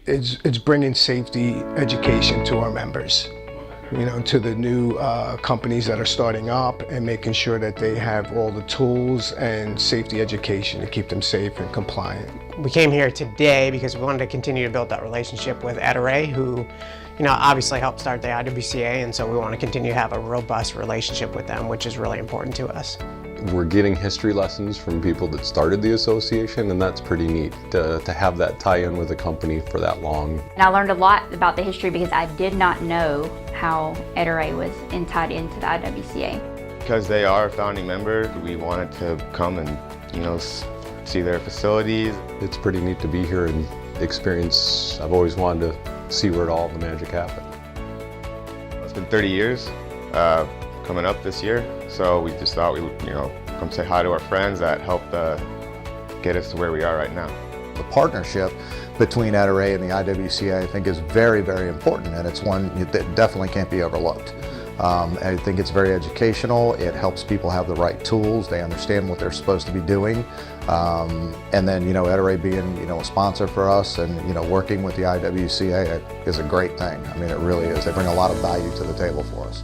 It's bringing safety education to our members, to the new companies that are starting up, and making sure that they have all the tools and safety education to keep them safe and compliant. We came here today because we wanted to continue to build that relationship with Ettore, who obviously helped start the IWCA, and so we want to continue to have a robust relationship with them, which is really important to us. We're getting history lessons from people that started the association, and that's pretty neat to have that tie-in with a company for that long. And I learned a lot about the history because I did not know how Ettore was tied into the IWCA. Because they are a founding member, we wanted to come and see their facilities. It's pretty neat to be here and experience. I've always wanted to see where all the magic happened. It's been 30 years coming up this year, so we just thought we would come say hi to our friends that helped get us to where we are right now. The partnership between Ettore and the IWCA, I think, is very, very important, and it's one that definitely can't be overlooked. I think it's very educational. It helps people have the right tools. They understand what they're supposed to be doing. And then, Ettore being, a sponsor for us and, working with the IWCA is a great thing. I mean, it really is. They bring a lot of value to the table for us.